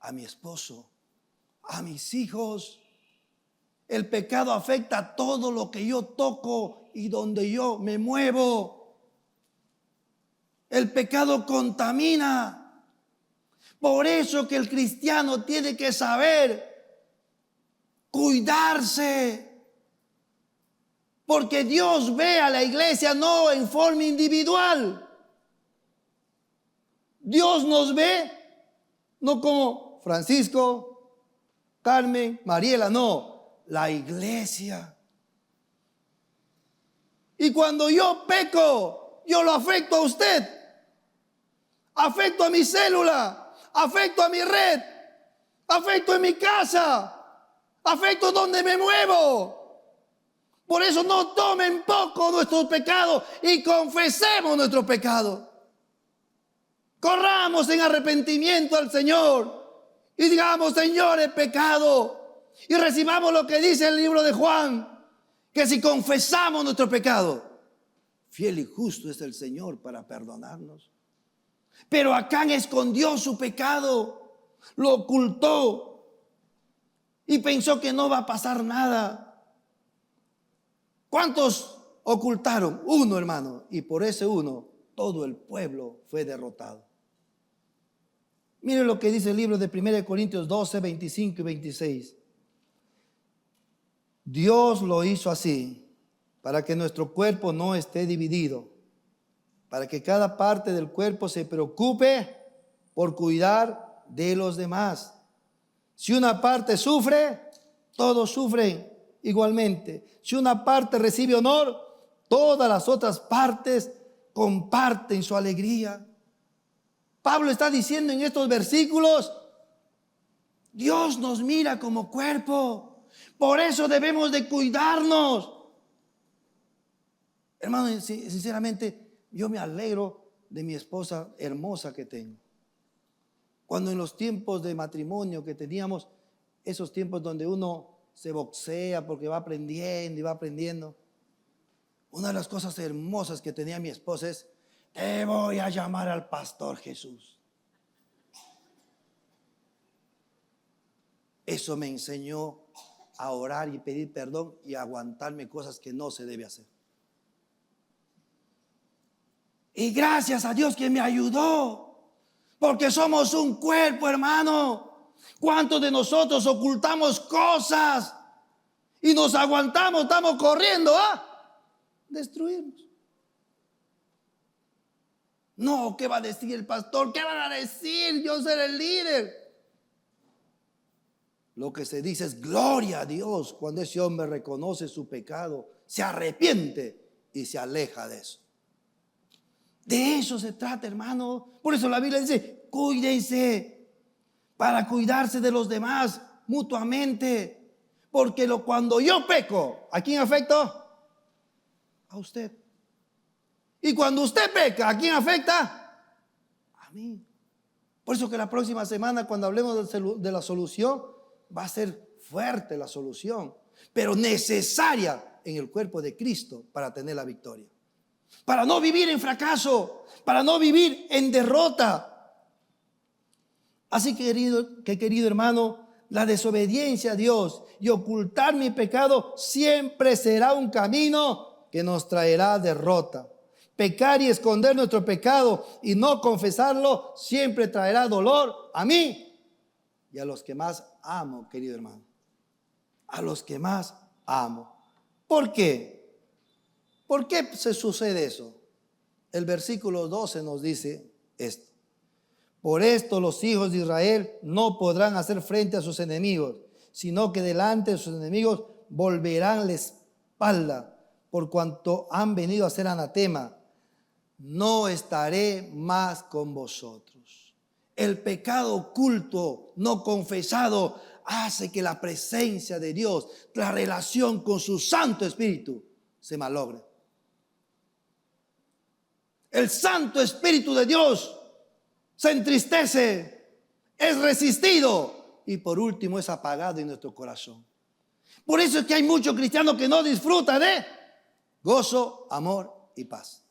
a mi esposo, a mis hijos. El pecado afecta a todo lo que yo toco y donde yo me muevo. El pecado contamina. Por eso que el cristiano tiene que saber cuidarse. Porque Dios ve a la iglesia no en forma individual. Dios nos ve no como Francisco, Carmen, Mariela, no, la iglesia. Y cuando yo peco, yo lo afecto a usted, afecto a mi célula, afecto a mi red, afecto en mi casa, afecto donde me muevo. Por eso no tomen poco nuestros pecados y confesemos nuestro pecado. Corramos en arrepentimiento al Señor y digamos: Señor, he pecado. Y recibamos lo que dice el libro de Juan, que si confesamos nuestro pecado, fiel y justo es el Señor para perdonarnos. Pero Acán escondió su pecado, lo ocultó y pensó que no va a pasar nada. ¿Cuántos ocultaron? Uno, hermano, y por ese uno todo el pueblo fue derrotado. Miren lo que dice el libro de 1 Corintios 12, 25 y 26. Dios lo hizo así para que nuestro cuerpo no esté dividido, para que cada parte del cuerpo se preocupe por cuidar de los demás. Si una parte sufre, todos sufren igualmente. Si una parte recibe honor, todas las otras partes comparten su alegría. Pablo está diciendo en estos versículos: Dios nos mira como cuerpo, por eso debemos de cuidarnos. Hermano, sinceramente, yo me alegro de mi esposa hermosa que tengo. Cuando en los tiempos de matrimonio que teníamos, esos tiempos donde uno se boxea porque va aprendiendo y va aprendiendo, una de las cosas hermosas que tenía mi esposa es: te voy a llamar al pastor Jesús. Eso me enseñó a orar y pedir perdón y a aguantarme cosas que no se debe hacer. Y gracias a Dios que me ayudó, porque somos un cuerpo, hermano. ¿Cuántos de nosotros ocultamos cosas y nos aguantamos, estamos corriendo a destruirnos? No, ¿qué va a decir el pastor? ¿Qué van a decir? Yo seré el líder. Lo que se dice es gloria a Dios cuando ese hombre reconoce su pecado, se arrepiente y se aleja de eso. De eso se trata, hermano. Por eso la Biblia dice: cuídense para cuidarse de los demás mutuamente. Porque cuando yo peco, ¿a quién afecto? A usted. Y cuando usted peca, ¿a quién afecta? A mí. Por eso que la próxima semana, cuando hablemos de la solución, va a ser fuerte la solución, pero necesaria en el cuerpo de Cristo para tener la victoria. Para no vivir en fracaso, para no vivir en derrota. Así que querido hermano, la desobediencia a Dios y ocultar mi pecado siempre será un camino que nos traerá derrota. Pecar y esconder nuestro pecado y no confesarlo siempre traerá dolor a mí y a los que más amo, querido hermano. A los que más amo. ¿Por qué? ¿Por qué se sucede eso? El versículo 12 nos dice esto: por esto los hijos de Israel no podrán hacer frente a sus enemigos, sino que delante de sus enemigos volverán la espalda, por cuanto han venido a ser anatema. No estaré más con vosotros. El pecado oculto, no confesado, hace que la presencia de Dios, la relación con su Santo Espíritu, se malogre. El Santo Espíritu de Dios se entristece, es resistido y por último es apagado en nuestro corazón. Por eso es que hay muchos cristianos que no disfrutan de gozo, amor y paz.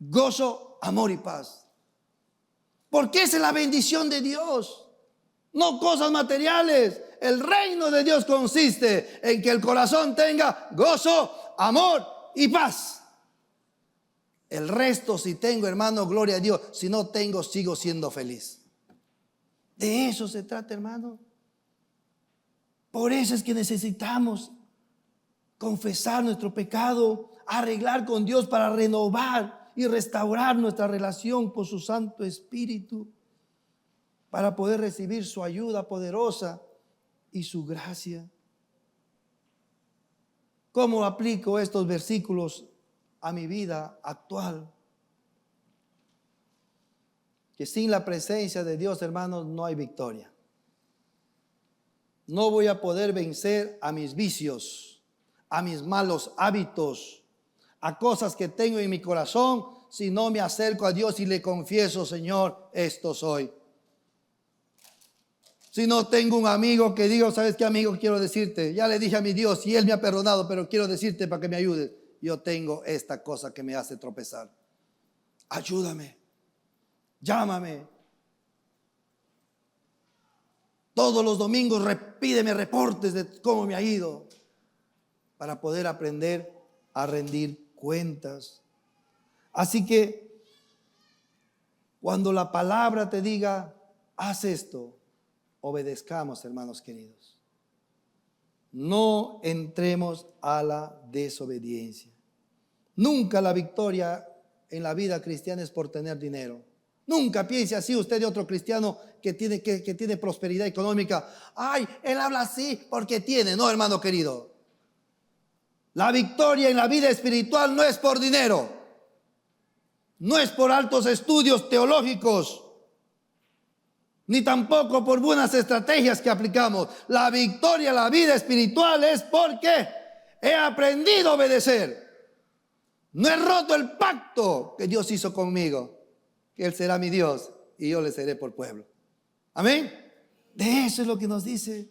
gozo, amor y paz. Porque esa es la bendición de Dios, no cosas materiales. El reino de Dios consiste en que el corazón tenga gozo, amor y paz. El resto, si tengo, hermano, gloria a Dios. Si no tengo, sigo siendo feliz. De eso se trata, hermano. Por eso es que necesitamos confesar nuestro pecado, arreglar con Dios para renovar y restaurar nuestra relación con su Santo Espíritu, para poder recibir su ayuda poderosa y su gracia. ¿Cómo aplico estos versículos a mi vida actual? Que sin la presencia de Dios, hermanos, no hay victoria. No voy a poder vencer a mis vicios, a mis malos hábitos, a cosas que tengo en mi corazón, si no me acerco a Dios y le confieso: Señor, esto soy. Si no tengo un amigo que diga: ¿sabes qué, amigo? Quiero decirte, ya le dije a mi Dios y Él me ha perdonado, pero quiero decirte para que me ayudes. Yo tengo esta cosa que me hace tropezar. Ayúdame, llámame. Todos los domingos pídeme reportes de cómo me ha ido, para poder aprender a rendir cuentas. Así que cuando la palabra te diga: haz esto, obedezcamos, hermanos queridos. No entremos a la desobediencia. Nunca la victoria en la vida cristiana es por tener dinero. Nunca piense así usted de otro cristiano que tiene prosperidad económica. Ay, él habla así porque tiene. No, hermano querido. La victoria en la vida espiritual no es por dinero. No es por altos estudios teológicos, ni tampoco por buenas estrategias que aplicamos. La victoria en la vida espiritual es porque he aprendido a obedecer. No he roto el pacto que Dios hizo conmigo, que Él será mi Dios y yo le seré por pueblo. Amén. De eso es lo que nos dice.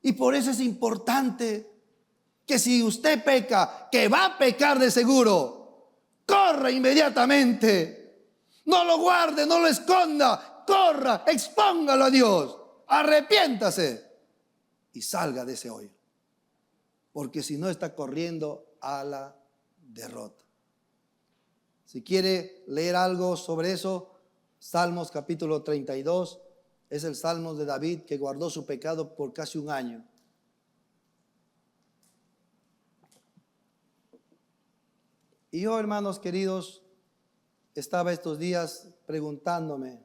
Y por eso es importante que si usted peca, que va a pecar de seguro, corra inmediatamente. No lo guarde, no lo esconda. Corra, expóngalo a Dios. Arrepiéntase y salga de ese hoyo. Porque si no, está corriendo a la derrota. Si quiere leer algo sobre eso, Salmos capítulo 32, es el Salmo de David, que guardó su pecado por casi un año. Y yo, hermanos queridos, estaba estos días preguntándome: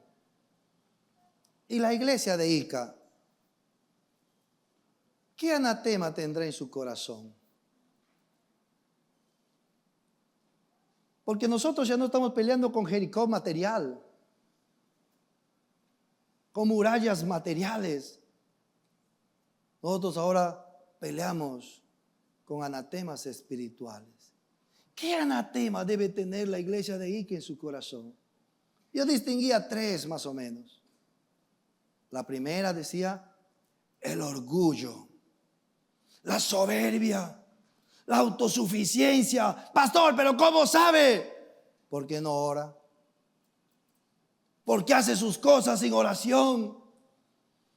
¿y la iglesia de Ica? ¿Qué anatema tendrá en su corazón? Porque nosotros ya no estamos peleando con Jericó material, con murallas materiales. Nosotros ahora peleamos con anatemas espirituales. ¿Qué anatema debe tener la iglesia de Ica en su corazón? Yo distinguía tres más o menos. La primera decía: el orgullo, la soberbia, la autosuficiencia. Pastor, ¿pero cómo sabe? ¿Por qué no ora? ¿Por qué hace sus cosas sin oración?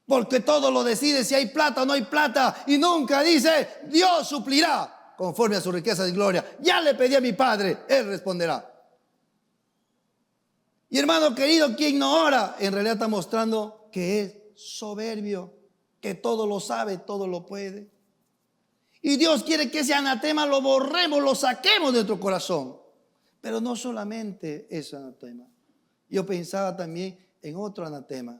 Porque todo lo decide si hay plata o no hay plata, y nunca dice: Dios suplirá conforme a su riqueza y gloria. Ya le pedí a mi Padre, Él responderá. Y hermano querido, quien no ora, en realidad está mostrando que es soberbio, que todo lo sabe, todo lo puede. Y Dios quiere que ese anatema lo borremos, lo saquemos de nuestro corazón. Pero no solamente ese anatema. Yo pensaba también en otro anatema: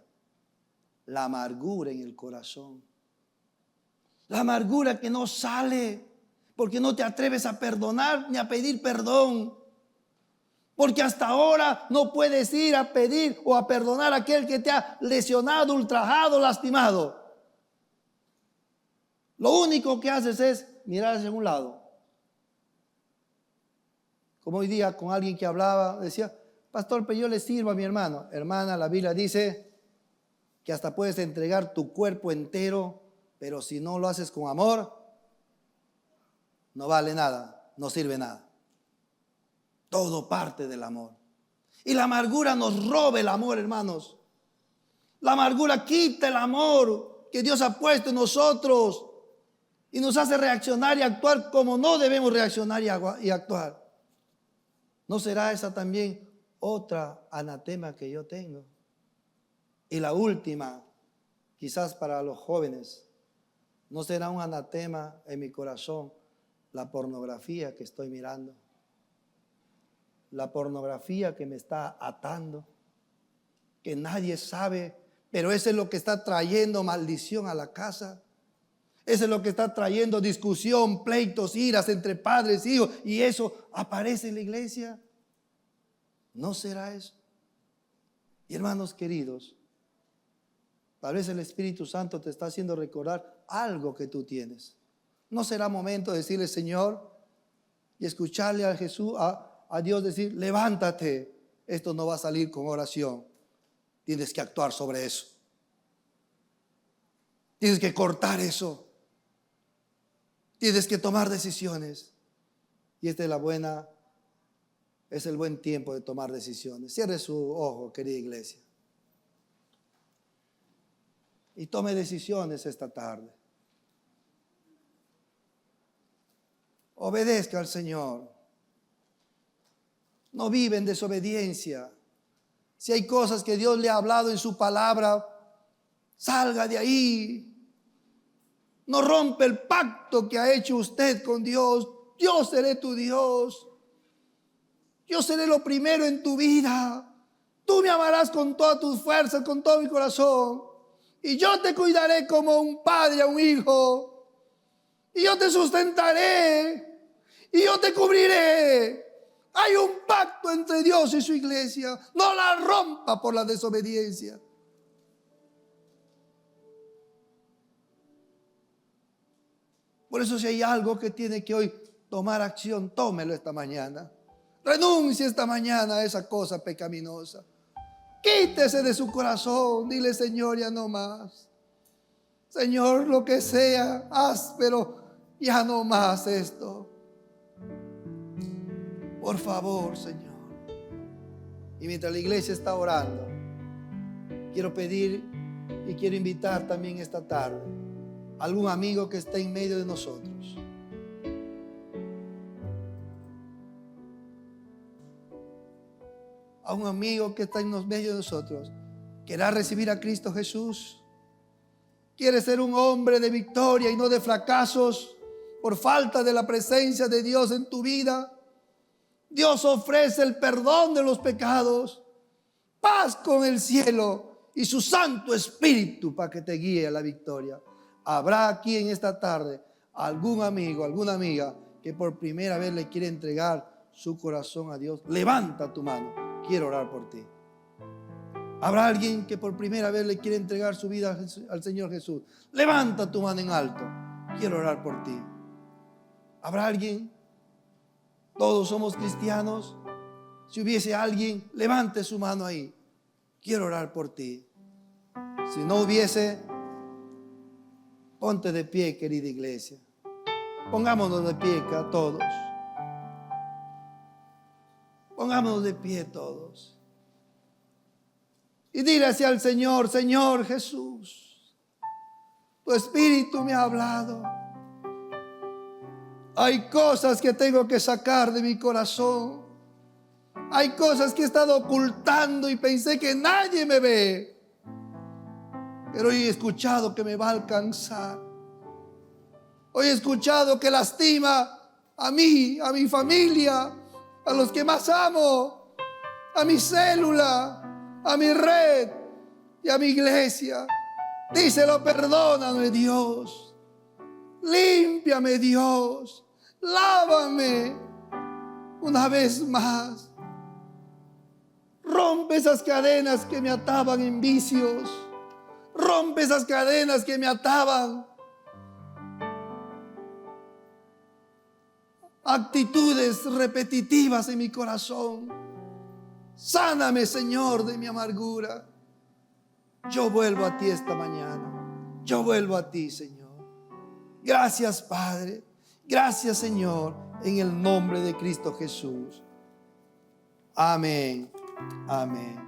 la amargura en el corazón. La amargura que no sale porque no te atreves a perdonar ni a pedir perdón. Porque hasta ahora no puedes ir a pedir o a perdonar a aquel que te ha lesionado, ultrajado, lastimado. Lo único que haces es mirar hacia un lado. Como hoy día con alguien que hablaba, decía: pastor, pero yo le sirvo a mi hermano. Hermana, la Biblia dice que hasta puedes entregar tu cuerpo entero, pero si no lo haces con amor, no vale nada, no sirve nada. Todo parte del amor. Y la amargura nos roba el amor, hermanos. La amargura quita el amor que Dios ha puesto en nosotros y nos hace reaccionar y actuar como no debemos reaccionar y actuar. ¿No será esa también otra anatema que yo tengo? Y la última, quizás para los jóvenes, ¿no será un anatema en mi corazón la pornografía que estoy mirando? La pornografía que me está atando, que nadie sabe, pero eso es lo que está trayendo maldición a la casa. Eso es lo que está trayendo discusión, pleitos, iras entre padres e hijos, y eso aparece en la iglesia. ¿No será eso? Y hermanos queridos, tal vez el Espíritu Santo te está haciendo recordar algo que tú tienes. ¿No será momento de decirle, Señor, y escucharle a Jesús, a Dios decir, levántate, esto no va a salir con oración, tienes que actuar sobre eso, tienes que cortar eso, tienes que tomar decisiones? Y esta es el buen tiempo de tomar decisiones. Cierre su ojo, querida iglesia, y tome decisiones esta tarde. Obedezca al Señor. No vive en desobediencia. Si hay cosas que Dios le ha hablado en su palabra, salga de ahí. No rompe el pacto que ha hecho usted con Dios. Yo seré tu Dios. Yo seré lo primero en tu vida. Tú me amarás con todas tus fuerzas, con todo mi corazón. Y yo te cuidaré como un padre a un hijo. Y yo te sustentaré. Y yo te cubriré. Hay un pacto entre Dios y su iglesia. No la rompa por la desobediencia. Por eso, si hay algo que tiene que hoy tomar acción, tómelo esta mañana. Renuncie esta mañana a esa cosa pecaminosa. Quítese de su corazón. Dile, Señor, ya no más. Señor, lo que sea, haz, pero ya no más esto. Por favor, Señor. Y mientras la iglesia está orando, quiero pedir y quiero invitar también esta tarde a algún amigo que esté en medio de nosotros. A un amigo que está en medio de nosotros. ¿Querrá recibir a Cristo Jesús? ¿Quiere ser un hombre de victoria y no de fracasos por falta de la presencia de Dios en tu vida? Dios ofrece el perdón de los pecados, paz con el cielo y su Santo Espíritu para que te guíe a la victoria. Habrá aquí en esta tarde algún amigo, alguna amiga que por primera vez le quiere entregar su corazón a Dios. Levanta tu mano, quiero orar por ti. Habrá alguien que por primera vez le quiere entregar su vida al Señor Jesús. Levanta tu mano en alto, quiero orar por ti. Habrá alguien. Todos somos cristianos. Si hubiese alguien, levante su mano ahí. Quiero orar por ti. Si no hubiese, ponte de pie, querida iglesia. Pongámonos de pie acá todos. Pongámonos de pie todos. Y dile hacia el Señor, Señor Jesús, tu Espíritu me ha hablado. Hay cosas que tengo que sacar de mi corazón. Hay cosas que he estado ocultando y pensé que nadie me ve. Pero hoy he escuchado que me va a alcanzar. Hoy he escuchado que lastima a mí, a mi familia, a los que más amo, a mi célula, a mi red y a mi iglesia. Díselo, perdóname, Dios. Límpiame, Dios. Lávame una vez más. Rompe esas cadenas que me ataban en vicios. Rompe esas cadenas que me ataban actitudes repetitivas en mi corazón. Sáname, Señor, de mi amargura. Yo vuelvo a ti esta mañana. Yo vuelvo a ti, Señor. Gracias, Padre. Gracias, Señor, en el nombre de Cristo Jesús. Amén. Amén.